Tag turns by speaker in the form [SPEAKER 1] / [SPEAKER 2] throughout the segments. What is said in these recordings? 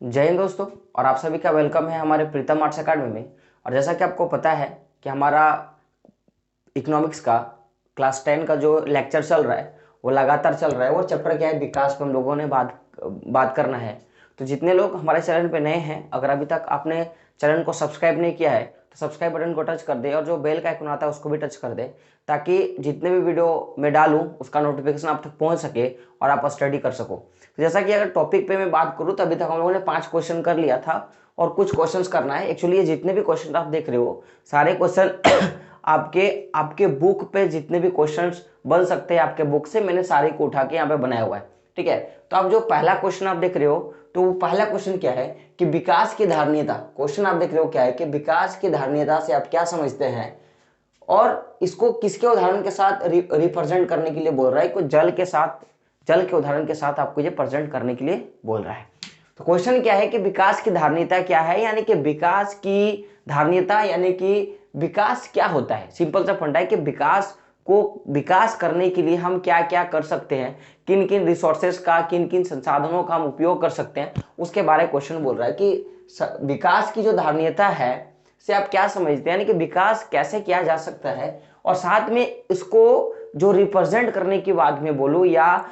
[SPEAKER 1] जय हिंद दोस्तों। और आप सभी का वेलकम है हमारे प्रीतम आर्ट्स अकेडमी में। और जैसा कि आपको पता है कि हमारा इकोनॉमिक्स का क्लास 10 का जो लेक्चर चल रहा है वो लगातार चल रहा है। वो चैप्टर क्या है, विकास पे हम लोगों ने बात करना है। तो जितने लोग हमारे चैनल पे नए हैं, अगर अभी तक आपने चैनल को सब्सक्राइब नहीं किया है तो सब्सक्राइब बटन को टच कर दे और जो बेल का आइकन आता है उसको भी टच कर दे, ताकि जितने भी वीडियो मैं डालूं उसका नोटिफिकेशन आप तक पहुंच सके और आप स्टडी कर सको। तो जैसा कि अगर टॉपिक पे मैं बात करूं तो अभी तक हम लोगों ने 5 क्वेश्चन कर लिया था और कुछ क्वेश्चंस करना है। एक्चुअली ये जितने भी क्वेश्चन आप देख रहे हो सारे क्वेश्चन आपके आपके बुक पे जितने भी क्वेश्चंस बन सकते हैं आपके बुक से, मैंने सारे को उठा के यहाँ पे बनाया हुआ है। ठीक है, तो आप जो पहला क्वेश्चन आप देख रहे हो तो वो पहला क्वेश्चन क्या है कि विकास की धारणीयता। क्वेश्चन आप देख रहे हो क्या है कि विकास की धारणीयता से आप क्या समझते हैं और इसको किसके उदाहरण के साथ रिप्रेजेंट करने के लिए बोल रहा है। को जल के साथ, जल के उदाहरण के साथ आपको ये प्रेजेंट करने के लिए बोल रहा है। तो क्वेश्चन क्या है कि विकास की धारणीयता क्या है, यानी कि विकास की धारणीयता यानी कि विकास क्या होता है। सिंपल सा फंडा है कि विकास को विकास करने के लिए हम क्या क्या कर सकते हैं, किन किन रिसोर्सेस का, किन किन संसाधनों का हम उपयोग कर सकते हैं, उसके बारे में क्वेश्चन बोल रहा है कि विकास की जो धारणीयता है से आप क्या समझते हैं, यानी कि विकास कैसे किया जा सकता है। और साथ में इसको जो रिप्रेजेंट करने की बात में बोलूं या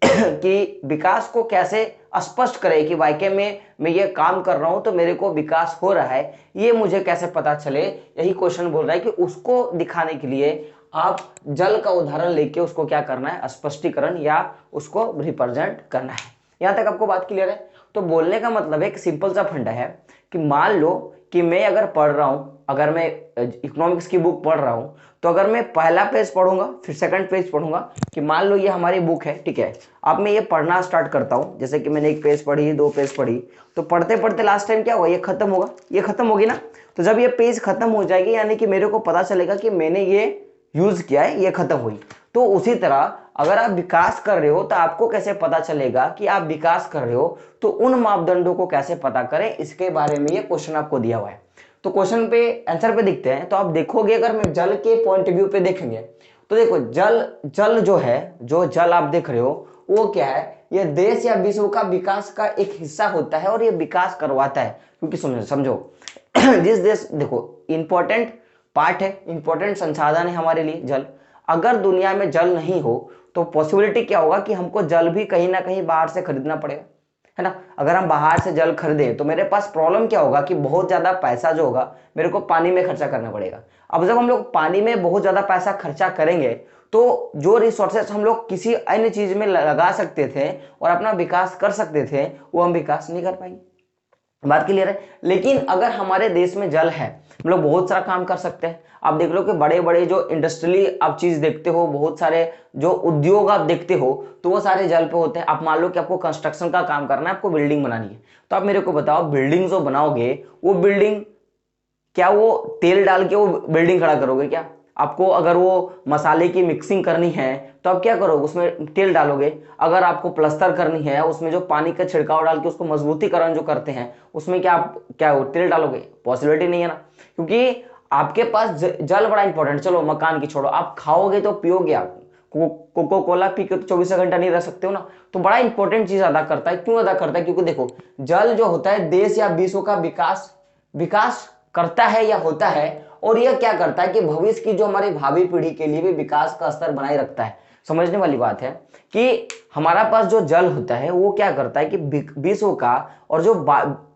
[SPEAKER 1] कि विकास को कैसे स्पष्ट करे कि वाकई में मैं ये काम कर रहा हूं तो मेरे को विकास हो रहा है, ये मुझे कैसे पता चले। यही क्वेश्चन बोल रहा है कि उसको दिखाने के लिए आप जल का उदाहरण लेके उसको क्या करना है, स्पष्टीकरण या उसको रिप्रेजेंट करना है। यहां तक आपको बात क्लियर है। तो बोलने का मतलब एक सिंपल सा फंडा है कि मान लो कि मैं अगर पढ़ रहा हूं, अगर मैं इकोनॉमिक्स की बुक पढ़ रहा हूं, तो अगर मैं पहला पेज पढ़ूंगा फिर सेकंड पेज पढ़ूंगा, कि मान लो ये हमारी बुक है, ठीक है। अब मैं ये पढ़ना स्टार्ट करता हूं, जैसे कि मैंने एक पेज पढ़ी, दो पेज पढ़ी, तो पढ़ते पढ़ते लास्ट टाइम क्या होगा, ये खत्म होगा, ये खत्म होगी ना। तो जब ये पेज खत्म हो जाएगी यानी कि मेरे को पता चलेगा कि मैंने ये यूज किया है, ये खत्म हुई। तो उसी तरह अगर आप विकास कर रहे हो तो आपको कैसे पता चलेगा कि आप विकास कर रहे हो, तो उन मापदंडों को कैसे पता करें, इसके बारे में ये क्वेश्चन आपको दिया हुआ है। तो क्वेश्चन पे आंसर पे देखते हैं। तो आप देखोगे, अगर मैं जल के पॉइंट ऑफ व्यू पे देखेंगे तो देखो जल जल जो है, जो जल आप देख रहे हो वो क्या है, ये देश या विश्व का विकास का एक हिस्सा होता है और ये विकास करवाता है। क्योंकि समझो समझो जिस देश, देखो इंपॉर्टेंट पार्ट है, इंपॉर्टेंट संसाधन है हमारे लिए जल। अगर दुनिया में जल नहीं हो तो पॉसिबिलिटी क्या होगा कि हमको जल भी कहीं ना कहीं बाहर से खरीदना पड़ेगा, है ना। अगर हम बाहर से जल खरीदे तो मेरे पास प्रॉब्लम क्या होगा कि बहुत ज्यादा पैसा जो होगा मेरे को पानी में खर्चा करना पड़ेगा। अब जब हम लोग पानी में बहुत ज्यादा पैसा खर्चा करेंगे तो जो रिसोर्सेस हम लोग किसी अन्य चीज में लगा सकते थे और अपना विकास कर सकते थे, वो हम विकास नहीं कर पाएंगे। बात क्लियर है। लेकिन अगर हमारे देश में जल है, हम लोग बहुत सारा काम कर सकते हैं। आप देख लो कि बड़े बड़े जो इंडस्ट्रियली आप चीज देखते हो, बहुत सारे जो उद्योग आप देखते हो तो वो सारे जल पे होते हैं। आप मान लो कि आपको कंस्ट्रक्शन का काम करना है, आपको बिल्डिंग बनानी है, तो आप मेरे को बताओ बिल्डिंग जो बनाओगे वो बिल्डिंग, क्या वो तेल डाल के वो बिल्डिंग खड़ा करोगे क्या? आपको अगर वो मसाले की मिक्सिंग करनी है तो आप क्या करोगे, उसमें तेल डालोगे। अगर आपको प्लस्तर करनी है, उसमें जो पानी का छिड़काव डाल के उसको मजबूतीकरण जो करते हैं उसमें क्या आप क्या वो तेल डालोगे? पॉसिबिलिटी नहीं है ना। क्योंकि आपके पास जल बड़ा इंपॉर्टेंट। चलो मकान की छोड़ो, आप खाओगे तो पियोगे, आप कोको कोला पी के तो 24 घंटा नहीं रह सकते हो ना। तो बड़ा इंपॉर्टेंट चीज अदा करता है। क्यों अदा करता है? क्योंकि देखो जल जो होता है देश या विश्व का विकास विकास करता है या होता है। और यह क्या करता है कि भविष्य की जो हमारी भावी पीढ़ी के लिए भी विकास का स्तर बनाए रखता है। समझने वाली बात है कि हमारा पास जो जल होता है वो क्या करता है कि विश्व का और जो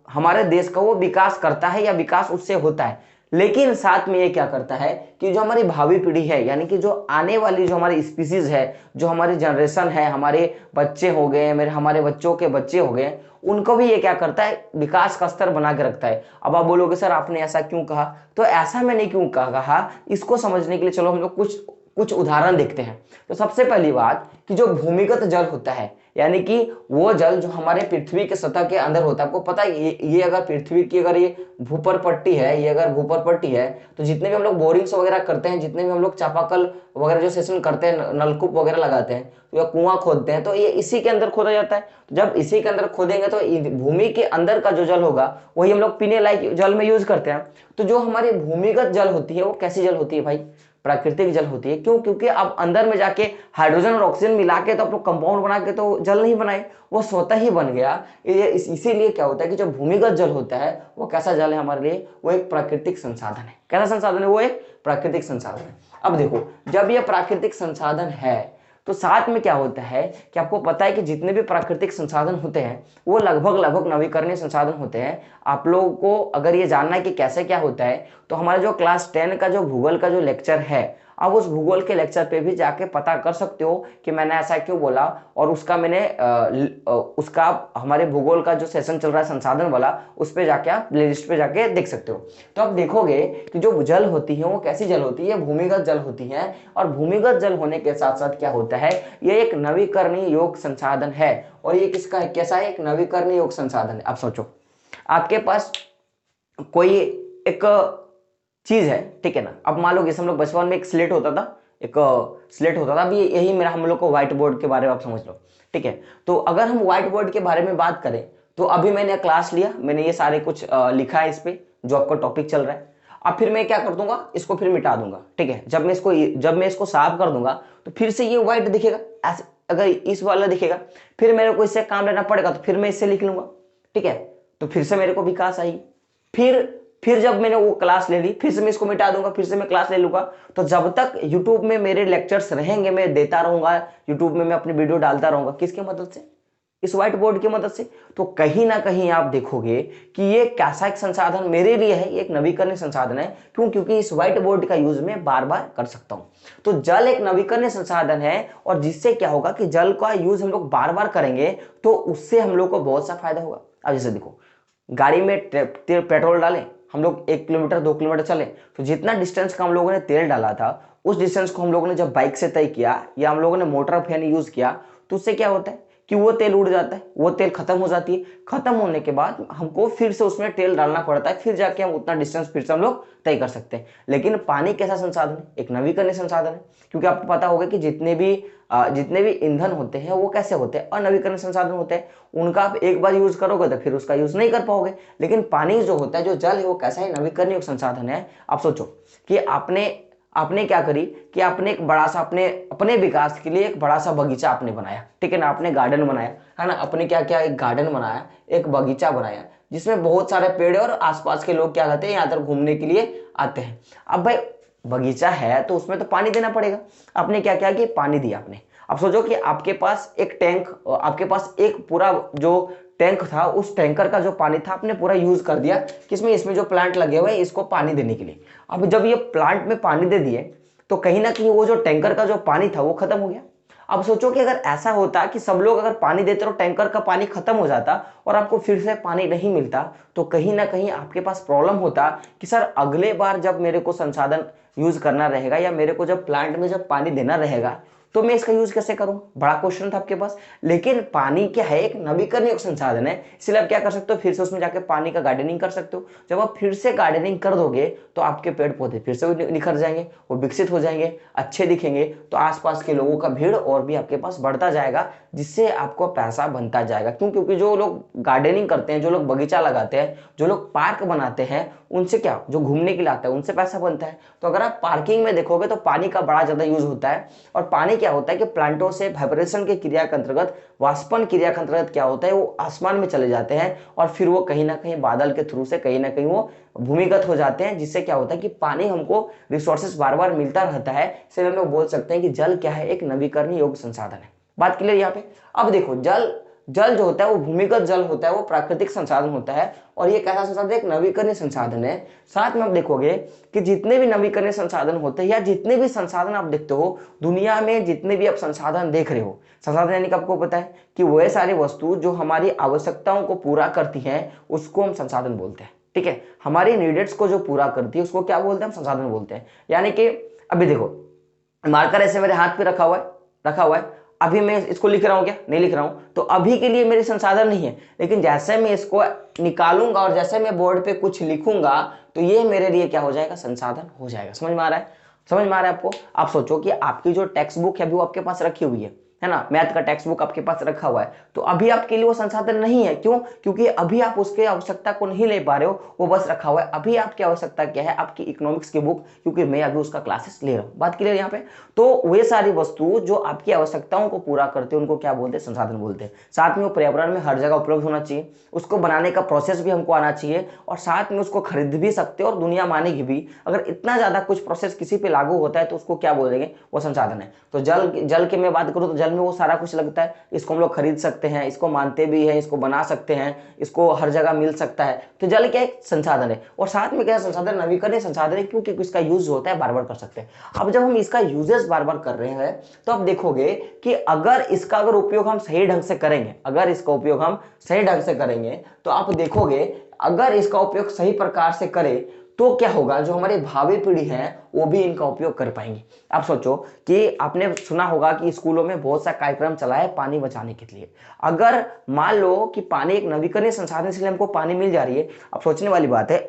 [SPEAKER 1] हमारे देश का वो विकास करता है या विकास उससे होता है। लेकिन साथ में ये क्या करता है कि जो हमारी भावी पीढ़ी है, यानी कि जो आने वाली जो हमारी स्पीसीज है, जो हमारी जनरेशन है, हमारे बच्चे हो गए, मेरे हमारे बच्चों के बच्चे हो गए, उनको भी ये क्या करता है, विकास का स्तर बना के रखता है। अब आप बोलोगे सर आपने ऐसा क्यों कहा, तो ऐसा मैंने क्यों कहा इसको समझने के लिए चलो हम लोग कुछ कुछ उदाहरण देखते हैं। तो सबसे पहली बात कि जो भूमिगत जल होता है, यानी कि वो जल जो हमारे पृथ्वी के सतह के अंदर होता है। आपको पता है ये अगर पृथ्वी की अगर ये भूपर पट्टी है, ये अगर भूपर पट्टी है तो जितने भी हम लोग बोरिंग्स वगैरह करते हैं, जितने भी हम लोग चापाकल वगैरह जो सेशन करते हैं, नलकूप वगैरह लगाते हैं या कुआं खोदते हैं, तो ये इसी के अंदर खोदा जाता है। तो जब इसी के अंदर खोदेंगे तो भूमि के अंदर का जो जल होगा वही हम लोग पीने लायक जल में यूज करते हैं। तो जो हमारी भूमिगत जल होती है वो कैसी जल होती है भाई? प्राकृतिक जल होती है। क्यों? क्योंकि आप अंदर में जाके हाइड्रोजन और ऑक्सीजन मिला के तो आप लोग कंपाउंड बना के तो जल नहीं बनाए, वो स्वतः ही बन गया। इसीलिए क्या होता है कि जो भूमिगत जल होता है वो कैसा जल है हमारे लिए? वो एक प्राकृतिक संसाधन है। कैसा संसाधन है? वो एक प्राकृतिक संसाधन है। अब देखो, जब ये प्राकृतिक संसाधन है तो साथ में क्या होता है कि आपको पता है कि जितने भी प्राकृतिक संसाधन होते हैं वो लगभग लगभग नवीकरणीय संसाधन होते हैं। आप लोगों को अगर ये जानना है कि कैसे क्या होता है तो हमारा जो क्लास 10 का जो भूगोल का जो लेक्चर है, आप उस भूगोल के लेक्चर पे भी जाके पता कर सकते हो कि मैंने ऐसा क्यों बोला, और उसका उसका हमारे भूगोल का जो सेशन चल रहा है संसाधन वाला, उस पे जाके आप प्लेलिस्ट पे जाके देख सकते हो। तो आप देखोगे कि जो जल होती है वो कैसी जल होती है? भूमिगत जल होती है। और भूमिगत जल होने के साथ साथ क्या होता है, ये एक नवीकरणीय योग्य संसाधन है। और ये किसका है? कैसा है? एक नवीकरणीय योग्य संसाधन है। आप सोचो, आपके पास कोई एक चीज है, ठीक है ना। अब मान लो कि हम लोग बचपन में एक स्लेट होता था, अभी यही मेरा हम लोग को व्हाइट बोर्ड के बारे में आप समझ लो, ठीक है। तो अगर हम व्हाइट बोर्ड के बारे में बात करें तो अभी मैंने क्लास लिया, मैंने ये सारे कुछ लिखा है इस पे जो आपका टॉपिक चल रहा है। अब फिर मैं क्या कर दूंगा, इसको फिर मिटा दूंगा, ठीक है। जब मैं इसको साफ कर दूंगा तो फिर से ये व्हाइट दिखेगा। ऐसे अगर इस वाला दिखेगा, फिर मेरे को इससे काम लेना पड़ेगा तो फिर मैं इससे लिख लूंगा, ठीक है। तो फिर से मेरे को विकास आएगी। फिर जब मैंने वो क्लास ले ली, फिर से मैं इसको मिटा दूंगा, फिर से मैं क्लास ले लूंगा। तो जब तक यूट्यूब में मेरे लेक्चर्स रहेंगे, मैं देता रहूंगा, यूट्यूब में मैं अपनी वीडियो डालता रहूंगा। किसकी मदद से? इस व्हाइट बोर्ड की मदद से। तो कहीं ना कहीं आप देखोगे कि ये कैसा एक संसाधन मेरे लिए है, ये एक नवीकरणीय संसाधन है। क्यों? क्योंकि इस व्हाइट बोर्ड का यूज मैं बार बार कर सकता हूं। तो जल एक नवीकरणीय संसाधन है, और जिससे क्या होगा कि जल का यूज हम लोग बार बार करेंगे तो उससे हम लोग को बहुत सा फायदा होगा। अब जैसे देखो, गाड़ी में पेट्रोल डालें, हम लोग 1 किलोमीटर 2 किलोमीटर चले तो जितना डिस्टेंस का हम लोगों ने तेल डाला था, उस डिस्टेंस को हम लोगों ने जब बाइक से तय किया या हम लोगों ने मोटर फैन यूज किया, तो उससे क्या होता है कि वो तेल उड़ जाता है, वो तेल खत्म हो जाती है। खत्म होने के बाद हमको फिर से उसमें तेल डालना पड़ता है, फिर जाके हम उतना डिस्टेंस फिर से हम लोग तय कर सकते हैं। लेकिन पानी कैसा संसाधन है? एक नवीकरणीय संसाधन है। क्योंकि आपको पता होगा कि जितने भी ईंधन होते हैं वो कैसे होते हैं? अनवीकरणीय संसाधन होते हैं। उनका आप एक बार यूज करोगे तो फिर उसका यूज नहीं कर पाओगे। लेकिन पानी जो होता है, जो जल है, वो कैसा है? नवीकरणीय संसाधन है। आप सोचो कि आपने क्या करी कि आपने एक बड़ा सा अपने विकास के लिए एक बड़ा सा बगीचा आपने बनाया, ठीक है ना। आपने गार्डन बनाया है ना, अपने क्या क्या एक गार्डन बनाया, एक बगीचा बनाया जिसमें बहुत सारे पेड़ और आसपास के लोग क्या कहते हैं, यहाँ पर घूमने के लिए आते हैं। अब भाई बगीचा है तो उसमें तो पानी देना पड़ेगा। आपने क्या किया कि पानी दिया आपने। अब सोचो कि आपके पास एक टैंक, आपके पास एक पूरा जो टैंक था, उस टैंकर का जो पानी था आपने पूरा यूज कर दिया किसमें? इसमें जो प्लांट लगे हुए हैं इसको पानी देने के लिए। अब जब ये प्लांट में पानी दे दिए तो कहीं ना कहीं वो जो टैंकर का जो पानी था वो खत्म हो गया। अब सोचो कि अगर ऐसा होता कि सब लोग अगर पानी देते तो टैंकर का पानी खत्म हो जाता और आपको फिर से पानी नहीं मिलता, तो कहीं ना कहीं आपके पास प्रॉब्लम होता कि सर अगले बार जब मेरे को संसाधन यूज करना रहेगा या मेरे को जब प्लांट में जब पानी देना रहेगा तो मैं इसका यूज कैसे करूं? बड़ा क्वेश्चन था आपके पास। लेकिन पानी क्या है? एक नवीकरणीय संसाधन है। इसलिए आप क्या कर सकते हो? फिर से उसमें जाके पानी का गार्डनिंग कर सकते हो। जब आप फिर से गार्डनिंग कर दोगे तो आपके पेड़ पौधे फिर से निखर जाएंगे, वो विकसित हो जाएंगे, अच्छे दिखेंगे। तो आसपास के लोगों का भीड़ और भी आपके पास बढ़ता जाएगा, जिससे आपको पैसा बनता जाएगा। क्यों? क्योंकि जो लोग गार्डनिंग करते हैं, जो लोग बगीचा लगाते हैं, जो लोग पार्क बनाते हैं, उनसे क्या, जो घूमने के लिए आता है उनसे पैसा बनता है। तो अगर आप पार्किंग में देखोगे तो पानी का बड़ा ज्यादा यूज होता है। और पानी क्या होता है कि प्लांटों से वाइब्रेशन की क्रिया के अंतर्गत, वाष्पन क्रिया के अंतर्गत क्या होता है, वो आसमान में चले जाते हैं और फिर वो कहीं ना कहीं बादल के थ्रू से कहीं ना कहीं वो भूमिगत हो जाते हैं। जिससे क्या होता है कि पानी हमको रिसोर्सेस बार बार मिलता रहता है। इसलिए हम लोग बोल सकते हैं कि जल क्या है? एक नवीकरणीय योग्य संसाधन है। बात क्लियर यहाँ पे? अब देखो, जल जो होता है वो भूमिगत जल होता है, वो प्राकृतिक संसाधन होता है। और ये कैसा संसाधन है? एक नवीकरणीय संसाधन है। साथ में आप देखोगे कि जितने भी नवीकरणीय संसाधन होते हैं या जितने भी संसाधन आप देखते हो दुनिया में, जितने भी आप संसाधन देख रहे हो, संसाधन यानी कि आपको पता है कि वह सारी वस्तु जो हमारी आवश्यकताओं को पूरा करती है उसको हम संसाधन बोलते हैं, ठीक है। हमारी नीड्स को जो पूरा करती है उसको क्या बोलते हैं? हम संसाधन बोलते हैं। यानी कि अभी देखो, मार्कर ऐसे मेरे हाथ पे रखा हुआ है। अभी मैं इसको लिख रहा हूं क्या? नहीं लिख रहा हूं, तो अभी के लिए मेरे संसाधन नहीं है। लेकिन जैसे मैं इसको निकालूंगा और जैसे मैं बोर्ड पे कुछ लिखूंगा तो ये मेरे लिए क्या हो जाएगा? संसाधन हो जाएगा। समझ में आ रहा है? समझ में आ रहा है आपको? आप सोचो कि आपकी जो टेक्स्ट बुक है वो आपके पास रखी हुई है, है ना, मैथ का टेक्स्ट बुक आपके पास रखा हुआ है, तो अभी आपके लिए वो संसाधन नहीं है। क्यों? क्योंकि अभी आप उसके आवश्यकता को नहीं ले पा रहे हो, वो बस रखा हुआ है। अभी आपकी आवश्यकता क्या है? आपकी इकोनॉमिक्स की बुक, क्योंकि मैं अभी उसका क्लासेस ले रहा हूँ। बात क्लियर यहाँ पे? तो वे सारी वस्तु जो आपकी आवश्यकताओं को पूरा करते हैं उनको क्या बोलते हैं? संसाधन बोलते हैं। साथ में वो पर्यावरण में हर जगह उपलब्ध होना चाहिए, उसको बनाने का प्रोसेस भी हमको आना चाहिए, और साथ में उसको खरीद भी सकते हो और दुनिया मानेगी भी। अगर इतना ज्यादा कुछ प्रोसेस किसी पे लागू होता है तो उसको क्या बोलेंगे? वो संसाधन है। तो जल की मैं बात करूं तो जल में वो सारा कुछ लगता है, इसको हम लोग खरीद सकते हैं, इसको मानते भी हैं, इसको बना सकते हैं, इसको हर जगह मिल सकता है। तो जल क्या एक संसाधन है, और साथ में क्या संसाधन? नवीकरणीय संसाधन है, क्योंकि इसका यूज होता है बार बार कर सकते हैं। अब जब हम इसका यूजेस बार बार कर रहे हैं तो आप देखोगे कि अगर उपयोग हम सही ढंग से करेंगे, अगर इसका उपयोग हम सही ढंग से करेंगे तो आप देखोगे, अगर इसका उपयोग सही प्रकार से करें तो क्या होगा? जो हमारी भावी पीढ़ी है वो भी इनका उपयोग कर पाएंगे। आप सोचो कि आपने सुना होगा कि स्कूलों में बहुत सा कार्यक्रम चला है पानी बचाने के लिए। अगर मान लो कि पानी एक नवीकरणीय संसाधन से हमको पानी मिल जा रही है, अब सोचने वाली बात है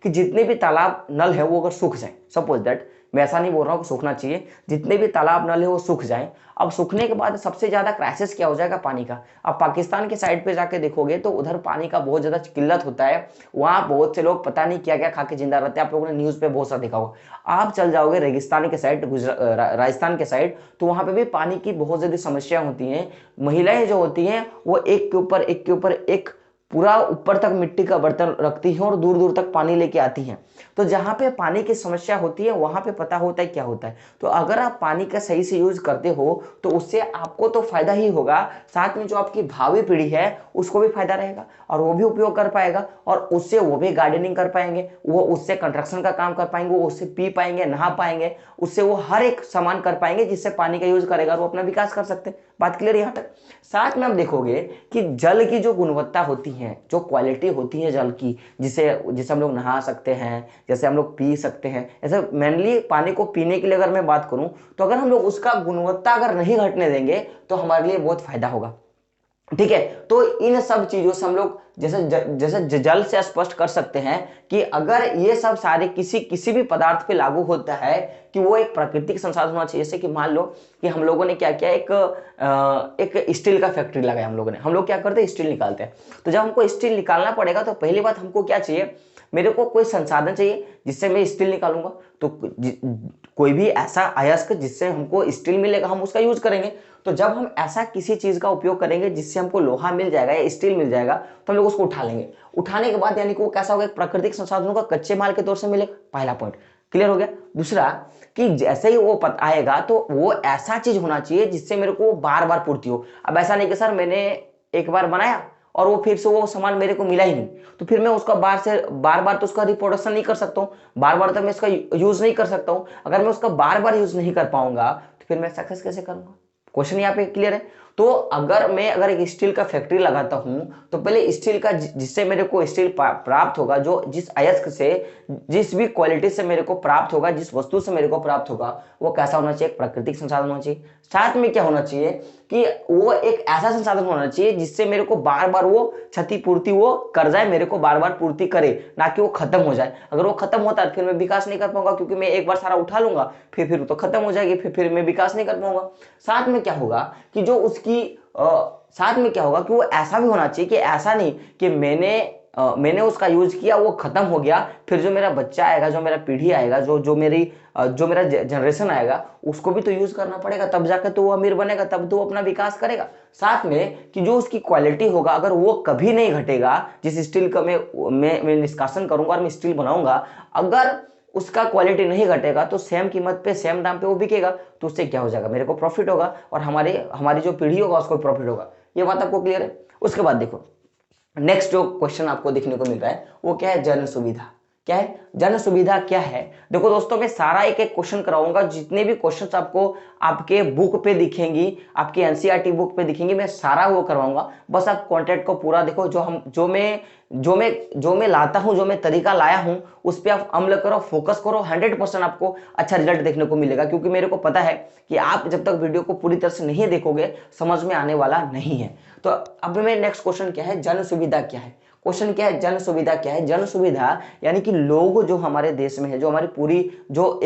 [SPEAKER 1] कि जितने भी तालाब नल है वो अगर सूख जाए, सपोज दैट, मैं ऐसा नहीं बोल रहा हूँ कि सूखना चाहिए, जितने भी तालाब नल है वो सूख जाएं। अब सूखने के बाद सबसे ज्यादा क्राइसिस क्या हो जाएगा? पानी का। अब पाकिस्तान के साइड पे जाके देखोगे तो उधर पानी का बहुत ज्यादा किल्लत होता है। वहां बहुत से लोग पता नहीं क्या क्या खा के जिंदा रहते हैं। आप लोगों ने न्यूज पे बहुत सा देखा होगा। आप चल जाओगे रेगिस्तान के साइड, राजस्थान के साइड, तो वहां पे भी पानी की बहुत ज्यादा समस्या होती है। महिलाएं जो होती हैं वो एक के ऊपर एक के ऊपर एक पूरा ऊपर तक मिट्टी का बर्तन रखती हैं और दूर दूर तक पानी लेके आती हैं। तो जहां पे पानी की समस्या होती है वहां पे पता होता है क्या होता है। तो अगर आप पानी का सही से यूज करते हो तो उससे आपको तो फायदा ही होगा, साथ में जो आपकी भावी पीढ़ी है उसको भी फायदा रहेगा, और वो भी उपयोग कर पाएगा, और उससे वो भी गार्डनिंग कर पाएंगे, वो उससे कंस्ट्रक्शन का काम कर पाएंगे, वो उससे पी पाएंगे, नहा पाएंगे, उससे वो हर एक सामान कर पाएंगे जिससे पानी का यूज करेगा और वो अपना विकास कर सकते हैं। बात क्लियर यहां तक? साथ में आप देखोगे कि जल की जो गुणवत्ता होती है, जो क्वालिटी होती है जल की, जिसे जिसे हम लोग नहा सकते हैं, जैसे हम लोग पी सकते हैं, ऐसे मेनली पानी को पीने के लिए अगर मैं बात करूं तो अगर हम लोग उसका गुणवत्ता अगर नहीं घटने देंगे तो हमारे लिए बहुत फायदा होगा। ठीक है, तो इन सब चीजों से हम लोग जैसे जल से स्पष्ट कर सकते हैं कि अगर ये सब सारे किसी भी पदार्थ पे लागू होता है कि वो एक प्राकृतिक संसाधन होना चाहिए। जैसे कि मान लो कि हम लोगों ने क्या किया, एक स्टील का फैक्ट्री लगाया हम लोगों ने। हम लोग क्या करते हैं? स्टील निकालते हैं। तो जब हमको स्टील निकालना पड़ेगा तो पहली बात हमको क्या चाहिए? मेरे को कोई संसाधन चाहिए जिससे मैं स्टील निकालूंगा। तो कोई भी ऐसा अयस्क जिससे हमको स्टील मिलेगा हम उसका यूज करेंगे। तो जब हम ऐसा किसी चीज का उपयोग करेंगे जिससे हमको लोहा मिल जाएगा या स्टील मिल जाएगा तो हम लोग उसको उठा लेंगे। उठाने के बाद यानी कि वो कैसा होगा? प्राकृतिक संसाधनों का कच्चे माल के तौर से मिलेगा। पहला पॉइंट क्लियर हो गया। दूसरा कि जैसे ही वो आएगा तो वो ऐसा चीज होना चाहिए जिससे मेरे को बार बार पूर्ति हो। अब ऐसा नहीं कि सर मैंने एक बार बनाया और वो फिर से वो सामान मेरे को मिला ही नहीं, तो फिर मैं उसका बार बार तो उसका रिप्रोडक्शन नहीं कर सकता हूँ, बार बार तो मैं इसका यूज नहीं कर सकता हूँ। अगर मैं उसका बार बार यूज नहीं कर पाऊंगा तो फिर मैं सक्सेस कैसे करूंगा? क्वेश्चन यहाँ पे क्लियर है। तो अगर एक स्टील का फैक्ट्री लगाता हूं तो पहले स्टील का जिससे मेरे को स्टील प्राप्त होगा, जो जिस अयस्क से, जिस भी क्वालिटी से मेरे को प्राप्त होगा, जिस वस्तु से मेरे को प्राप्त होगा, वो कैसा होना चाहिए? प्राकृतिक संसाधन होना चाहिए। साथ में क्या होना चाहिए कि वो एक ऐसा संसाधन होना चाहिए जिससे मेरे को बार बार वो क्षतिपूर्ति वो कर जाए, मेरे को बार बार पूर्ति करे, ना कि वो खत्म हो जाए। अगर वो खत्म होता है फिर मैं विकास नहीं कर पाऊंगा, क्योंकि मैं एक बार सारा उठा लूंगा फिर तो खत्म हो जाएगी, फिर मैं विकास नहीं कर पाऊंगा। साथ में क्या होगा कि जो उसकी साथ में क्या होगा कि वो ऐसा भी होना चाहिए कि ऐसा नहीं कि मैंने उसका यूज किया, वो खत्म हो गया, फिर जो मेरा बच्चा आएगा, जो मेरा पीढ़ी आएगा, जो मेरा जनरेशन आएगा, उसको भी तो यूज करना पड़ेगा, तब जाकर तो वो अमीर बनेगा, तब तो वो अपना विकास करेगा। साथ में कि जो उसकी क्वालिटी होगा अगर वो कभी नहीं घटेगा, जिस स्टील का मैं निष्कासन करूंगा और मैं स्टील बनाऊंगा, अगर उसका क्वालिटी नहीं घटेगा तो सेम कीमत पे सेम दाम पे वो बिकेगा। तो उससे क्या हो जाएगा? मेरे को प्रॉफिट होगा और हमारी जो पीढ़ी होगा उसको प्रॉफिट होगा। ये बात आपको क्लियर है? उसके बाद देखो नेक्स्ट जो क्वेश्चन आपको देखने को मिल रहा है वो क्या है? जन सुविधा। क्या है? जन सुविधा क्या है? देखो दोस्तों, मैं सारा एक एक क्वेश्चन कराऊंगा। जितने भी क्वेश्चंस आपको आपके बुक पे दिखेंगी, आपके एनसीईआरटी बुक पे दिखेंगी, मैं सारा वो करवाऊंगा। बस आप कंटेंट को पूरा देखो। जो मैं लाता हूं, जो मैं तरीका लाया हूं, उस पर आप अमल करो, फोकस करो। 100% आपको अच्छा रिजल्ट देखने को मिलेगा, क्योंकि मेरे को पता है कि आप जब तक वीडियो को पूरी तरह से नहीं देखोगे समझ में आने वाला नहीं है। तो अब मैं नेक्स्ट क्वेश्चन क्या है? जन सुविधा क्या है? क्वेश्चन क्या है? जन सुविधा क्या है? जन सुविधा यानी कि लोग जो हमारे देश में है, जो हमारी पूरी जो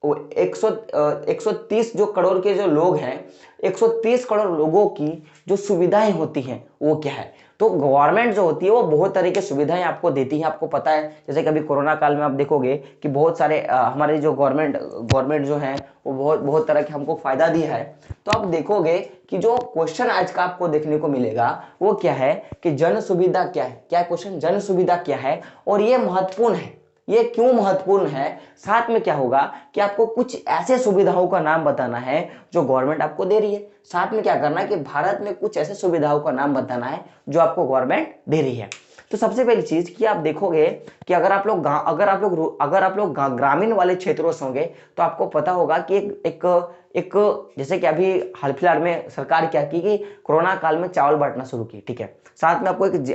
[SPEAKER 1] 130 जो करोड़ के जो लोग हैं, 130 करोड़ लोगों की जो सुविधाएं होती हैं वो क्या है। तो गवर्नमेंट जो होती है वो बहुत तरह की सुविधाएं आपको देती है। आपको पता है जैसे कि अभी कोरोना काल में आप देखोगे कि बहुत सारे हमारे जो गवर्नमेंट जो है वो बहुत बहुत तरह के हमको फायदा दिया है। तो आप देखोगे कि जो क्वेश्चन आज का आपको देखने को मिलेगा वो क्या है कि जन सुविधा क्या है। क्या क्वेश्चन, जन सुविधा क्या है और ये महत्वपूर्ण है, ये क्यों महत्वपूर्ण है। साथ में क्या होगा कि आपको कुछ ऐसे सुविधाओं का नाम बताना है जो गवर्नमेंट आपको दे रही है। साथ में क्या करना है कि भारत में कुछ ऐसे सुविधाओं का नाम बताना है जो आपको गवर्नमेंट दे रही है। तो सबसे पहली चीज कि आप देखोगे कि अगर आप लोग ग्रामीण वाले क्षेत्रों से होंगे तो आपको पता होगा कि एक जैसे कि अभी हाल फिलहाल में सरकार क्या की कि कोरोना काल में चावल बांटना शुरू की, ठीक है। साथ में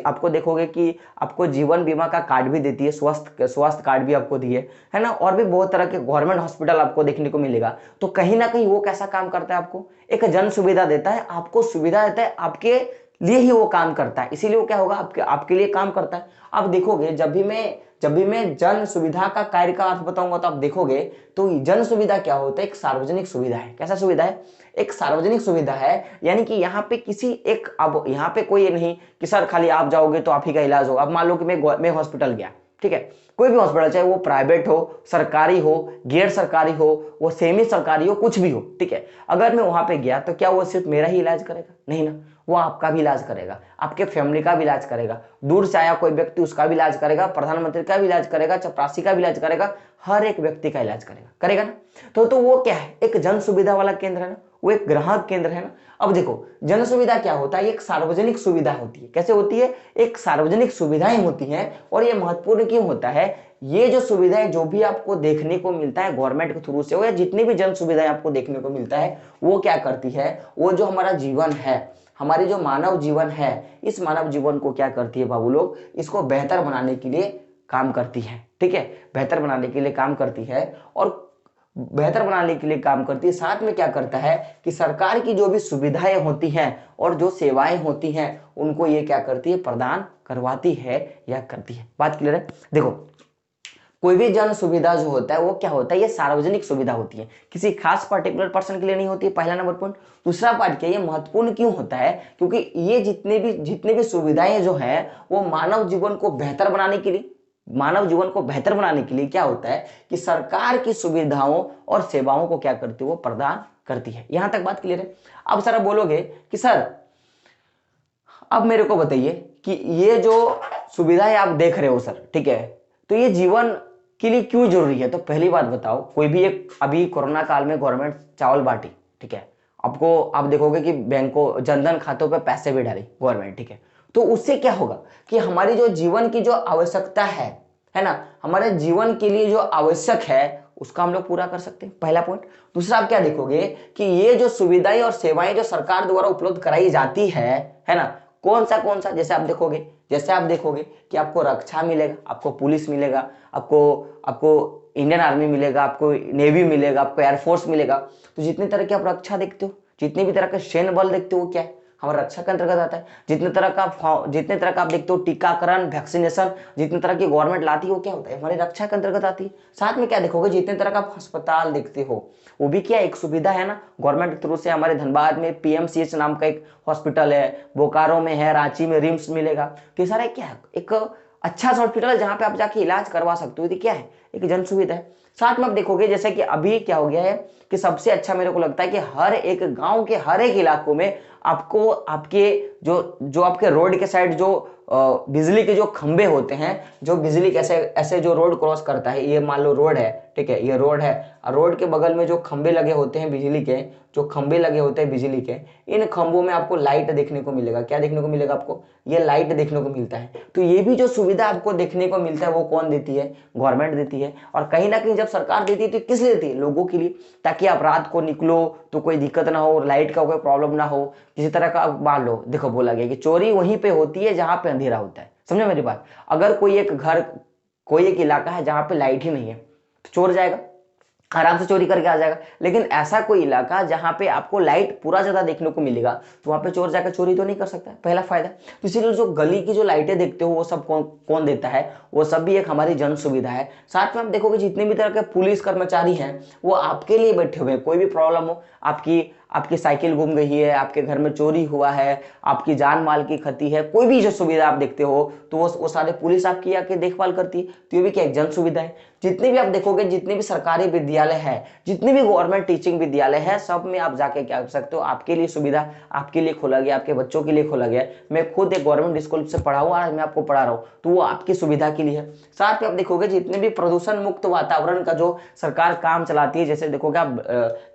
[SPEAKER 1] आपको देखोगे कि आपको जीवन बीमा का कार्ड भी देती है, स्वास्थ्य कार्ड भी आपको दिए है ना, और भी बहुत तरह के गवर्नमेंट हॉस्पिटल आपको देखने को मिलेगा। तो कहीं ना कहीं वो कैसा काम करता है, आपको एक जन सुविधा देता है, आपको सुविधा देता है, आपके लिए ही वो काम करता है, इसीलिए वो क्या होगा आपके लिए काम करता है। आप देखोगे जब भी मैं जन सुविधा का कार्य का अर्थ बताऊंगा तो आप देखोगे तो जन सुविधा क्या होता है, एक सार्वजनिक सुविधा है। कैसा सुविधा है, एक सार्वजनिक सुविधा है। यानी कि यहाँ पे अब यहाँ पे कोई नहीं कि सर खाली आप जाओगे तो आप ही का इलाज होगा। अब मान लो कि मैं हॉस्पिटल गया, ठीक है, कोई भी हॉस्पिटल, चाहे वो प्राइवेट हो, सरकारी हो, गैर सरकारी हो, वो सेमी सरकारी हो, कुछ भी हो, ठीक है। अगर मैं वहां पे गया तो क्या वो सिर्फ मेरा ही इलाज करेगा? नहीं ना, वो आपका भी इलाज करेगा, आपके फैमिली का भी इलाज करेगा, दूर से आया कोई व्यक्ति उसका भी इलाज करेगा, प्रधानमंत्री का भी इलाज करेगा, चपरासी का भी इलाज करेगा, हर एक व्यक्ति का इलाज करेगा ना। तो वो क्या है, एक जन सुविधा वाला केंद्र है ना, वो एक ग्राहक केंद्र है ना। अब देखो जन सुविधा क्या होता है, एक सार्वजनिक सुविधा होती है। कैसे होती है, एक सार्वजनिक सुविधाएं होती हैं। और ये महत्वपूर्ण क्यों होता है, ये जो सुविधाएं जो भी आपको देखने को मिलता है गवर्नमेंट के थ्रू से हो या जितनी भी जन सुविधाएं आपको देखने को मिलता है वो क्या करती है, वो जो हमारा जीवन है, हमारी जो मानव जीवन है, इस मानव जीवन को क्या करती है बाबू लोग, इसको बेहतर बनाने के लिए काम करती है, ठीक है, बेहतर बनाने के लिए काम करती है। और बेहतर बनाने के लिए काम करती है, साथ में क्या करता है कि सरकार की जो भी सुविधाएं होती हैं और जो सेवाएं होती हैं उनको ये क्या करती है, प्रदान करवाती है या करती है। बात क्लियर है। देखो कोई भी जन सुविधा जो होता है वो क्या होता है, ये सार्वजनिक सुविधा होती है, किसी खास पर्टिकुलर पर्सन के लिए नहीं होती है, पहला नंबर पॉइंट। दूसरा पार्ट क्या, ये महत्वपूर्ण क्यों होता है, क्योंकि ये जितने भी सुविधाएं जो है वो मानव जीवन को बेहतर बनाने के लिए क्या होता है कि सरकार की सुविधाओं और सेवाओं को क्या करती है, वो प्रदान करती है। यहां तक बात क्लियर है। अब सर बोलोगे कि सर अब मेरे को बताइए कि ये जो सुविधाएं आप देख रहे हो सर, ठीक है, तो ये जीवन के लिए क्यों जरूरी है। तो पहली बात बताओ, कोई भी अभी कोरोना काल में गवर्नमेंट चावल बांटी, ठीक है, आप देखोगे कि बैंकों जनधन खातों पे पैसे भी डाली गवर्नमेंट, ठीक है, तो उससे क्या होगा कि हमारी जो जीवन की जो आवश्यकता है ना, हमारे जीवन के लिए जो आवश्यक है उसका हम लोग पूरा कर सकते हैं, पहला पॉइंट। दूसरा आप क्या देखोगे कि ये जो सुविधाएं और सेवाएं जो सरकार द्वारा उपलब्ध कराई जाती है ना, कौन सा जैसे आप देखोगे कि आपको रक्षा मिलेगा, आपको पुलिस मिलेगा, आपको इंडियन आर्मी मिलेगा, आपको नेवी मिलेगा, आपको एयरफोर्स मिलेगा। तो जितने तरह की आप रक्षा देखते हो, जितने भी तरह के सैन्य बल देखते हो, क्या है, हमारा रक्षा के अंतर्गत आता है। जितने तरह का आप देखते हो टीकाकरण, वैक्सीनेशन, जितने तरह की गवर्नमेंट लाती है वो क्या होता है, हमारी रक्षा के अंतर्गत आती है। साथ में क्या देखोगे, जितने तरह का आप अस्पताल देखते हो वो भी क्या एक सुविधा है ना, गवर्नमेंट के थ्रू से। हमारे धनबाद में पीएमसीएच नाम का एक हॉस्पिटल है, बोकारो में है, रांची में रिम्स मिलेगा। तो ये सारा क्या है, एक अच्छा सा हॉस्पिटल जहां पे आप जाके इलाज करवा सकते हो। ये क्या है, एक जन सुविधा है। साथ में आप देखोगे जैसे कि अभी क्या हो गया है कि सबसे अच्छा मेरे को लगता है कि हर एक गांव के हर एक इलाकों में आपको आपके जो आपके रोड के साइड जो बिजली के जो खंबे होते हैं, जो बिजली कैसे ऐसे जो रोड क्रॉस करता है, ये मान लो रोड है, ठीक है, ये रोड है, और रोड के बगल में जो खंबे लगे होते हैं बिजली के, इन खंभों में आपको लाइट देखने को मिलेगा। क्या देखने को मिलेगा आपको, ये लाइट देखने को मिलता है। तो ये भी जो सुविधा आपको देखने को मिलता है वो कौन देती है, गवर्नमेंट देती है। और कहीं ना कहीं जब सरकार देती है तो किस लिए देती है, लोगों के लिए, ताकि आप रात को निकलो तो कोई दिक्कत ना हो, लाइट का कोई प्रॉब्लम ना हो, किसी तरह का। मान लो देखो बोला गया कि चोरी वहीं पे होती है जहां पे अंधेरा होता है, समझे मेरी बात। अगर कोई एक इलाका है जहां पे लाइट ही नहीं है तो चोर जाएगा, आराम से चोरी करके आ जाएगा। लेकिन ऐसा कोई इलाका जहां पे आपको लाइट पूरा ज्यादा देखने को मिलेगा तो वहां पे चोर जाकर चोरी तो नहीं कर सकता, पहला फायदा। तो इसीलिए जो गली की जो लाइटें देखते हो वो सब कौन कौन देता है, वो सब भी एक हमारी जन सुविधा है। साथ में आप देखोगे जितने भी तरह के पुलिस कर्मचारी हैं वो आपके लिए बैठे हुए हैं। कोई भी प्रॉब्लम हो, आपकी आपकी साइकिल गुम गई है, आपके घर में चोरी हुआ है, आपकी जान माल की क्षति है, कोई भी जो सुविधा आप देखते हो तो वो सारे पुलिस आपकी आके देखभाल करती है। तो ये भी क्या एक जन सुविधा है। जितने भी आप देखोगे, जितने भी सरकारी विद्यालय है, जितने भी गवर्नमेंट टीचिंग विद्यालय है, सब में आप जाके क्या कर सकते हो, आपके लिए सुविधा आपके लिए खोला गया, आपके बच्चों के लिए खोला गया। मैं खुद एक गवर्नमेंट स्कूल से पढ़ा हूँ, आज मैं आपको पढ़ा रहा हूँ, तो वो आपकी सुविधा के लिए है। साथ में आप देखोगे जितने भी प्रदूषण मुक्त वातावरण का जो सरकार काम चलाती है, जैसे देखोगे आप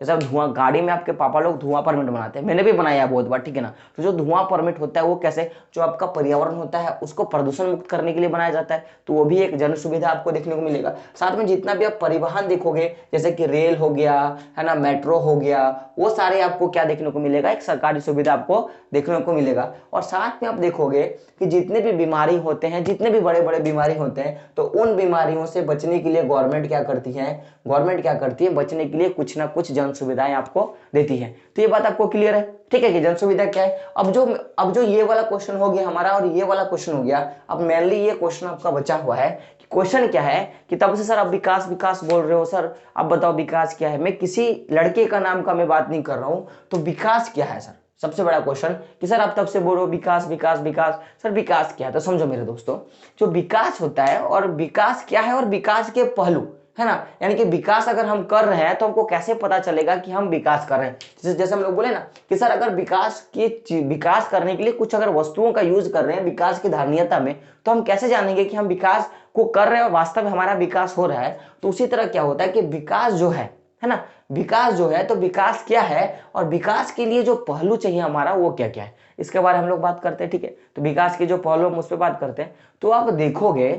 [SPEAKER 1] जैसे धुआं, गाड़ी में आपके पापा लोग धुआं परमिट बनाते हैं, मैंने भी बनाया है बहुत बार, ठीक है ना। तो जो धुआं परमिट होता है वो कैसे, जो आपका पर्यावरण होता है उसको प्रदूषण मुक्त करने के लिए बनाया जाता है, तो वो भी एक जन सुविधा आपको देखने को मिलेगा। साथ में जितना भी आप परिवहन देखोगे, जैसे कि रेल हो गया, है ना, मेट्रो हो गया, वो सारे आपको क्या देखने को मिलेगा, एक सरकारी सुविधा आपको देखने को मिलेगा। और साथ में आप देखोगे कि जितने भी बीमारी होते हैं, जितने भी बड़े बड़े बीमारी होते हैं, तो उन बीमारियों से बचने के लिए गवर्नमेंट क्या करती है, गवर्नमेंट क्या करती है, बचने के लिए कुछ ना कुछ जन सुविधाएं आपको देती है। तो ये बात आपको क्लियर है, ठीक है कि जन सुविधा क्या है। अब जो ये वाला क्वेश्चन हो गया हमारा और ये वाला क्वेश्चन हो गया, अब मेनली ये क्वेश्चन आपका बचा हुआ है कि क्वेश्चन क्या है कि तब से सर आप विकास विकास बोल रहे हो, सर आप बताओ विकास क्या है। मैं किसी लड़के का नाम का मैं बात नहीं कर रहा हूं, तो विकास क्या है सर, सबसे बड़ा क्वेश्चन कि सर आप तब से बोल रहे हो विकास विकास विकास, सर विकास क्या है। तो समझो मेरे दोस्तों, जो विकास होता है और विकास क्या है और विकास के पहलू, है ना, यानी कि विकास अगर हम कर रहे हैं तो हमको कैसे पता चलेगा कि हम विकास कर रहे हैं। जैसे हम लोग बोले ना कि सर अगर विकास करने के लिए कुछ अगर वस्तुओं का यूज कर रहे हैं विकास की धारणीयता में, तो हम कैसे जानेंगे कि हम विकास को कर रहे हैं और वास्तव में हमारा विकास हो रहा है। तो उसी तरह क्या होता है कि विकास जो है ना, विकास जो है, तो विकास क्या है और विकास के लिए जो पहलू चाहिए हमारा वो क्या क्या है, इसके बारे में हम लोग बात करते हैं, ठीक है। तो विकास के जो पहलू हम उस पर बात करते हैं, तो आप देखोगे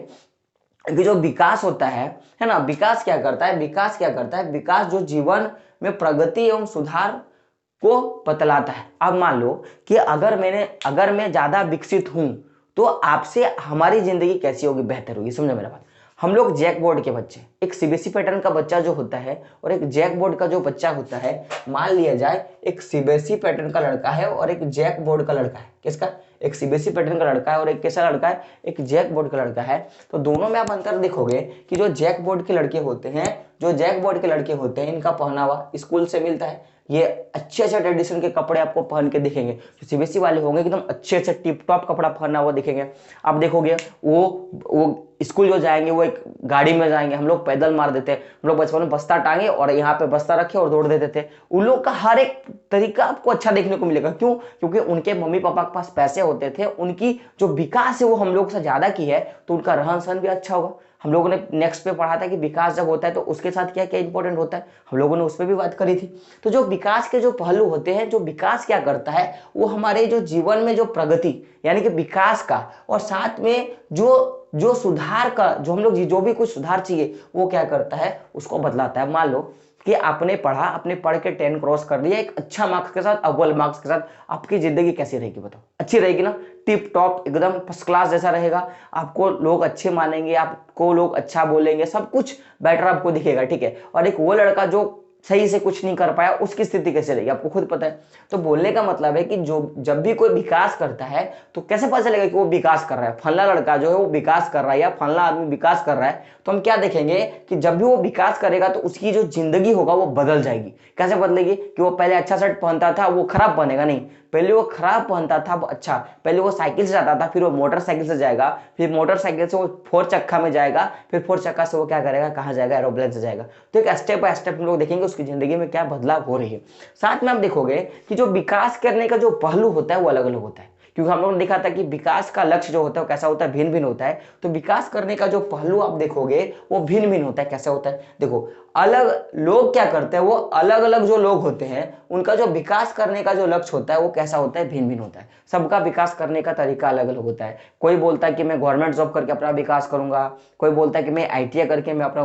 [SPEAKER 1] कि जो विकास होता है ना, विकास क्या करता है, विकास क्या करता है, विकास जो जीवन में प्रगति एवं सुधार को बतलाता है। अब मान लो कि अगर मैं ज्यादा विकसित हूं तो आपसे हमारी जिंदगी कैसी होगी, बेहतर होगी। समझो मेरा बात, हम लोग जैक बोर्ड के बच्चे, एक सीबीएसई पैटर्न का बच्चा जो होता है और एक जैक बोर्ड का जो बच्चा होता है, मान लिया जाए एक सीबीएसई पैटर्न का लड़का है और एक जैक बोर्ड का लड़का है। किसका, एक सीबीएसई पैटर्न का लड़का है और एक कैसा लड़का है, एक जैक बोर्ड का लड़का है। तो दोनों में आप अंतर देखोगे कि जो जैक बोर्ड के लड़के होते हैं, इनका पहनावा स्कूल से मिलता है, ये अच्छे अच्छे ट्रेडिशन के कपड़े आपको पहन के दिखेंगे। जो सीबीएसई वाले होंगे एकदम अच्छे अच्छे टिप टॉप कपड़ा पहना हुआ दिखेंगे। आप देखोगे वो स्कूल जो जाएंगे वो एक गाड़ी में जाएंगे, हम लोग पैदल मार देते हैं, हम लोग बचपन में बस्ता टांगे और यहाँ पे बस्ता रखे और दौड़ देते थे। उन लोग का हर एक तरीका आपको अच्छा देखने को मिलेगा। क्यों, क्योंकि उनके मम्मी पापा के पास पैसे होते थे, उनकी जो विकास है वो हम लोग से ज्यादा की है, तो उनका रहन सहन भी अच्छा होगा। हम लोगों ने नेक्स्ट पे पढ़ा था कि विकास जब होता है तो उसके साथ क्या क्या इंपॉर्टेंट होता है, हम लोगों ने उस पर भी बात करी थी। तो जो विकास के जो पहलू होते हैं, जो विकास क्या करता है, वो हमारे जो जीवन में जो प्रगति यानी कि विकास का, और साथ में जो सुधार का, जो हम लोग जो भी कुछ सुधार चाहिए वो क्या करता है, उसको बदलाता है। मान लो कि आपने पढ़ के 10 क्रॉस कर लिया एक अच्छा मार्क्स के साथ, अव्वल मार्क्स के साथ, आपकी जिंदगी कैसी रहेगी बताओ, अच्छी रहेगी ना, टिप टॉप एकदम फर्स्ट क्लास जैसा रहेगा। आपको लोग अच्छे मानेंगे, आपको लोग अच्छा बोलेंगे, सब कुछ बेटर आपको दिखेगा, ठीक है। और एक वो लड़का जो सही से कुछ नहीं कर पाया, उसकी स्थिति कैसे रहेगी आपको खुद पता है। तो बोलने का मतलब है कि जब भी कोई विकास करता है तो कैसे पता चलेगा कि वो विकास कर रहा है, फला लड़का जो है वो विकास कर रहा है या फला आदमी विकास कर रहा है। तो हम क्या देखेंगे कि जब भी वो विकास करेगा तो उसकी जो जिंदगी होगा वो बदल जाएगी। कैसे बदलेगी कि वो पहले अच्छा शर्ट पहनता था वो खराब पहनेगा नहीं, पहले वो खराब पहनता था वो अच्छा, पहले वो साइकिल से जाता था फिर वो मोटरसाइकिल से जाएगा, फिर मोटरसाइकिल से वो 4 चक्का में जाएगा, फिर 4 चक्का से वो क्या करेगा, कहाँ जाएगा, एरोप्लेन से जाएगा। तो एक स्टेप बाय स्टेप हम लोग देखेंगे उसकी जिंदगी में क्या बदलाव हो रही है। साथ में आप देखोगे कि जो विकास करने का जो पहलू होता है वो अलग अलग होता है, क्योंकि हम लोगों ने देखा था कि विकास का लक्ष्य जो होता है वो कैसा होता है, भिन्न भिन्न होता है। तो विकास करने का जो पहलू आप देखोगे वो भिन्न भिन्न होता है। कैसा होता है देखो, अलग लोग क्या करते हैं, वो अलग अलग जो लोग होते हैं उनका जो विकास करने का जो लक्ष्य होता है वो कैसा होता है, भिन्न भिन्न होता है। सबका विकास करने का तरीका अलग अलग होता है। कोई बोलता है कि मैं गवर्नमेंट जॉब करके अपना विकास करूंगा, कोई बोलता है कि मैं आईटीआई करके मैं अपना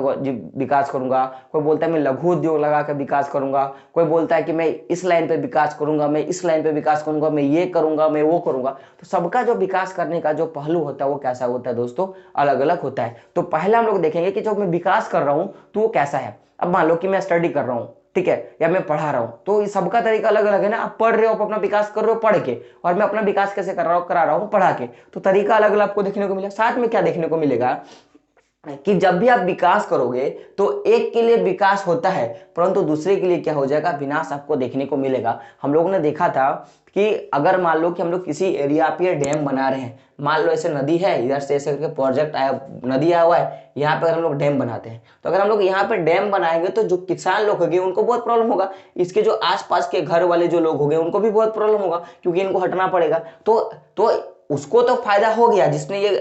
[SPEAKER 1] विकास करूंगा, कोई बोलता है मैं लघु उद्योग लगा कर विकास करूंगा, कोई बोलता है कि मैं इस लाइन पे विकास करूंगा, मैं इस लाइन पे विकास करूंगा, मैं ये करूंगा, मैं वो करूंगा। तो सबका जो विकास करने का जो पहलू होता है वो कैसा होता है दोस्तों, अलग अलग होता है। तो पहले हम लोग देखेंगे कि जब मैं विकास कर रहा हूं तो वो कैसा है। अब मान लो कि मैं स्टडी कर रहा हूँ, ठीक है, या मैं पढ़ा रहा हूँ, तो सबका तरीका अलग अलग है ना। आप पढ़ रहे हो, आप अपना विकास कर रहे हो पढ़ के, और मैं अपना विकास कैसे करा रहा हूँ पढ़ा के, तो तरीका अलग अलग आपको देखने को मिला। साथ में क्या देखने को मिलेगा कि जब भी आप विकास करोगे तो एक के लिए विकास होता है, परंतु दूसरे के लिए क्या हो जाएगा, विनाश आपको देखने को मिलेगा। हम लोगों ने देखा था कि अगर मान लो कि हम लोग किसी एरिया पे डैम बना रहे हैं, मान लो ऐसे नदी है, इधर से ऐसे करके प्रोजेक्ट आया, नदी आया हुआ है, यहाँ पे अगर हम लोग डैम बनाते हैं, तो अगर हम लोग यहाँ पे डैम बनाएंगे तो जो किसान लोग होंगे उनको बहुत प्रॉब्लम होगा, इसके जो आसपास के घर वाले जो लोग होंगे उनको भी बहुत प्रॉब्लम होगा, क्योंकि इनको हटना पड़ेगा। तो उसको तो फायदा हो गया, जिसने ये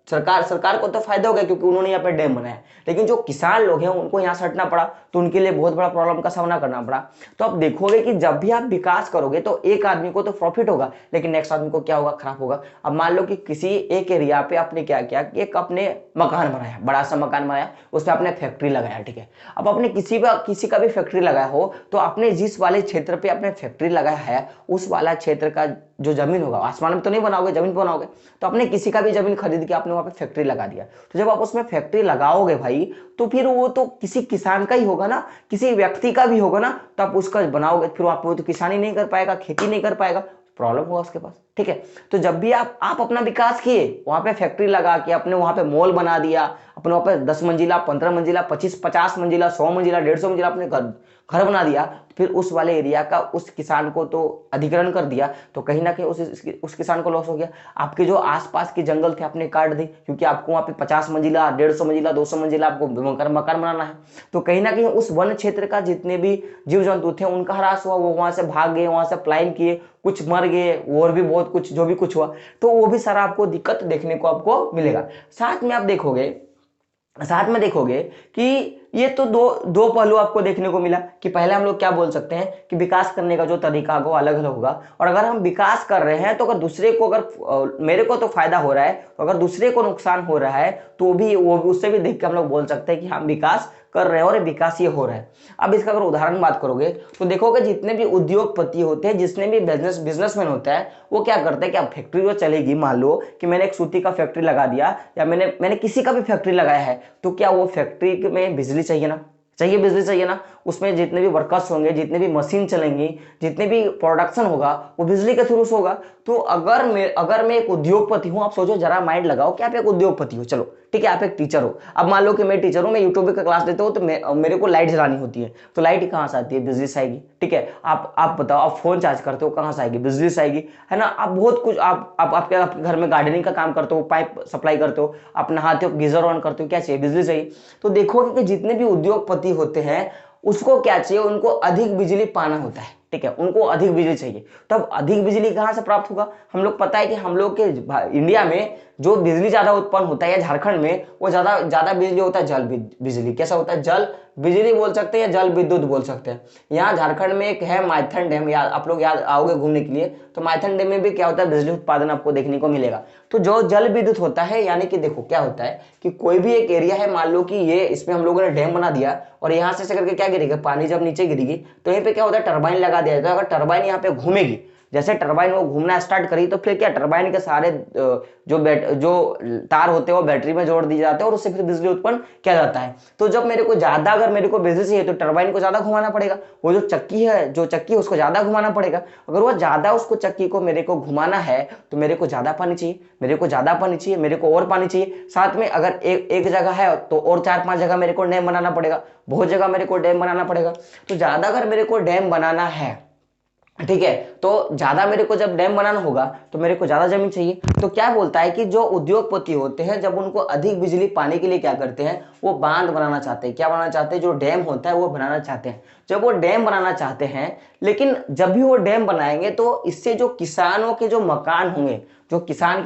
[SPEAKER 1] सरकार को तो फायदा हो गया क्योंकि उन्होंने यहाँ पे डैम बनाया, लेकिन जो किसान लोग हैं उनको यहाँ से हटना पड़ा, तो उनके लिए बहुत बड़ा प्रॉब्लम का सामना करना पड़ा। तो आप देखोगे कि जब भी आप विकास करोगे तो एक आदमी को तो प्रॉफिट होगा, लेकिन नेक्स्ट आदमी को क्या होगा, खराब होगा। अब मान लो कि किसी एक एरिया पे आपने क्या किया कि एक अपने मकान बनाया, बड़ा सा मकान बनाया, उसमें आपने फैक्ट्री लगाया, ठीक है। अब आपने किसी का भी फैक्ट्री लगाया हो, तो आपने जिस वाले क्षेत्र पे आपने फैक्ट्री लगाया है उस वाला क्षेत्र का जो जमीन होगा, आसमान में तो नहीं बनाओगे, जमीन पे बनाओगे, तो आपने किसी का भी जमीन खरीद के आपने वहां पे फैक्ट्री लगा दिया। तो जब आप उसमें फैक्ट्री लगाओगे भाई, तो फिर वो तो किसी किसान का ही होगा ना, किसी व्यक्ति का भी होगा ना, तो आप उसका बनाओगे, फिर आप वो तो किसानी नहीं कर पाएगा, खेती नहीं कर पाएगा, प्रॉब्लम होगा उसके पास, ठीक है। तो जब भी आप अपना विकास किए, वहां पे फैक्ट्री लगा के अपने वहां पे मॉल बना दिया, अपने वहां पे 10 मंजिला, 15 मंजिला, 25-50 मंजिला, 100 मंजिला, 150 मंजिला अपने घर बना दिया, फिर उस वाले एरिया का उस किसान को तो अधिग्रहण कर दिया, तो कहीं ना कहीं उस किसान को लॉस हो गया। आपके जो आसपास के जंगल थे आपने काट दी, क्योंकि आपको वहां पे 50 मंजिला, 150 मंजिला, 200 मंजिला आपको मकान बनाना है, तो कहीं ना कहीं उस वन क्षेत्र का जितने भी जीव जंतु थे उनका ह्रास हुआ, वो वहां से भाग गए, वहां से पलायन किए, कुछ मर गए, और भी बहुत कुछ जो भी कुछ हुआ, तो वो भी सारा आपको दिक्कत देखने को आपको मिलेगा। साथ में देखोगे कि ये तो दो पहलू आपको देखने को मिला कि पहले हम लोग क्या बोल सकते हैं कि विकास करने का जो तरीका वो अलग अलग होगा, और अगर हम विकास कर रहे हैं तो अगर दूसरे को, अगर मेरे को तो फायदा हो रहा है, तो अगर दूसरे को नुकसान हो रहा है तो वो भी उससे भी देख के हम लोग बोल सकते हैं कि हम विकास कर रहे हैं और विकास ये हो रहा है। अब इसका अगर उदाहरण बात करोगे तो देखोगे जितने भी उद्योगपति होते हैं, जितने भी बिजनेसमैन होता है, वो क्या करते हैं कि अब फैक्ट्री जो चलेगी, मान लो कि मैंने एक सूती का फैक्ट्री लगा दिया, या मैंने किसी का भी फैक्ट्री लगाया है, तो क्या वो फैक्ट्री में बिजली चाहिए ना, बिजली चाहिए ना, उसमें जितने भी वर्कर्स होंगे, जितने भी मशीन चलेंगी, जितने भी प्रोडक्शन होगा वो बिजली के थ्रू होगा। तो अगर मैं एक उद्योगपति हूं, आप सोचो जरा माइंड लगाओ कि आप एक उद्योगपति हो, चलो ठीक है, आप एक टीचर हो। अब मान लो कि मैं टीचर हूं, मैं यूट्यूब का क्लास देता हूं, तो मेरे को लाइट जलानी होती है, तो लाइट कहां से आती है, बिजली से आएगी, ठीक है। आप बताओ, आप फोन चार्ज करते हो, कहां से आएगी, बिजली से आएगी, है ना। आप बहुत कुछ आपके घर में गार्डनिंग का काम करते हो, पाइप सप्लाई करते हो, आप नहाते हो, गीजर ऑन करते हो, क्या चाहिए, बिजली चाहिए। तो देखोगे कि जितने भी उद्योगपति होते हैं उसको क्या चाहिए, उनको अधिक बिजली पाना होता है, ठीक है, उनको अधिक बिजली चाहिए। तब अधिक बिजली कहां से प्राप्त होगा, हम लोग पता है कि हम लोग के इंडिया में जो बिजली ज्यादा उत्पन्न होता है, या झारखंड में वो ज्यादा बिजली होता है जल बिजली। कैसा होता है, जल बिजली बोल सकते हैं या जल विद्युत बोल सकते हैं। यहाँ झारखंड में एक है माइथन डैम, आप लोग याद आओगे घूमने के लिए, तो माइथन डैम में भी क्या होता है, बिजली उत्पादन आपको देखने को मिलेगा। तो जो जल विद्युत होता है, यानी कि देखो क्या होता है कि कोई भी एक एरिया है, मान लो कि ये इसमें हम लोगों ने डैम बना दिया, और यहाँ से करके क्या गिरेगा, पानी जब नीचे गिरेगी तो यहीं पे क्या होता है, टरबाइन लगा दिया जाता है। अगर टरबाइन यहाँ पे घूमेगी, जैसे टरबाइन वो घूमना स्टार्ट करी, तो फिर क्या, टरबाइन के सारे जो तार होते हैं वो बैटरी में जोड़ दिए जाते हैं, और उससे फिर बिजली उत्पन्न किया जाता है। तो जब अगर मेरे को बिजली चाहिए तो टरबाइन को ज्यादा घुमाना पड़ेगा, वो जो चक्की है उसको ज्यादा घुमाना पड़ेगा। अगर वो ज्यादा उसको चक्की को मेरे को घुमाना है तो मेरे को ज्यादा पानी चाहिए, मेरे को और पानी चाहिए। साथ में अगर एक जगह है तो और 4-5 जगह मेरे को डैम बनाना पड़ेगा, बहुत जगह मेरे को डैम बनाना पड़ेगा। तो ज्यादा अगर मेरे को डैम बनाना है, ठीक है, तो ज्यादा मेरे को जब डैम बनाना होगा तो मेरे को ज्यादा जमीन चाहिए। तो क्या बोलता है कि जो उद्योगपति होते हैं, जब उनको अधिक बिजली पाने के लिए क्या करते हैं, वो बांध बनाना चाहते हैं। क्या बनाना चाहते हैं, जो डैम होता है वो बनाना चाहते हैं। जब वो डैम बनाना चाहते हैं, लेकिन जब भी वो डैम बनाएंगे तो इससे जो किसानों के जो मकान होंगे, या किसान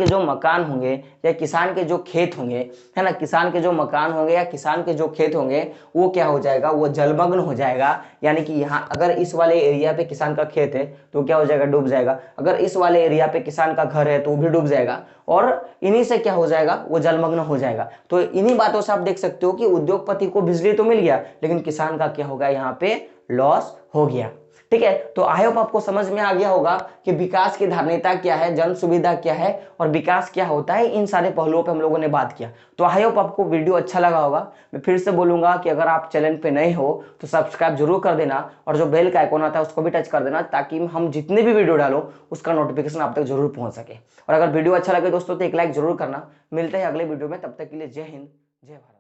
[SPEAKER 1] के जो खेत होंगे, है ना, किसान के जो मकान होंगे या किसान के जो खेत होंगे, वो क्या हो जाएगा, वो जलमग्न हो जाएगा। यानी कि यहाँ अगर इस वाले एरिया पे किसान का खेत है तो क्या हो जाएगा, डूब जाएगा। अगर इस वाले एरिया पे किसान का घर है तो वो भी डूब जाएगा, और इन्हीं से क्या हो जाएगा, वो जलमग्न हो जाएगा। तो इन्हीं बातों से आप देख सकते हो कि उद्योगपति को बिजली तो मिल गया, लेकिन किसान का क्या होगा, यहाँ पे लॉस हो गया। ठीक है, तो आई होप आपको समझ में आ गया होगा कि विकास की धारणीयता क्या है, जन सुविधा क्या है और विकास क्या होता है। इन सारे पहलुओं पे हम लोगों ने बात किया। तो आई होप आपको वीडियो अच्छा लगा होगा। मैं फिर से बोलूंगा कि अगर आप चैनल पे नए हो तो सब्सक्राइब जरूर कर देना और जो बेल का आइकॉन आता है उसको भी टच कर देना, ताकि हम जितने भी वीडियो डालो उसका नोटिफिकेशन आप तक जरूर पहुंच सके। और अगर वीडियो अच्छा लगे दोस्तों तो एक लाइक जरूर करना। मिलते हैं अगले वीडियो में, तब तक के लिए जय हिंद, जय भारत।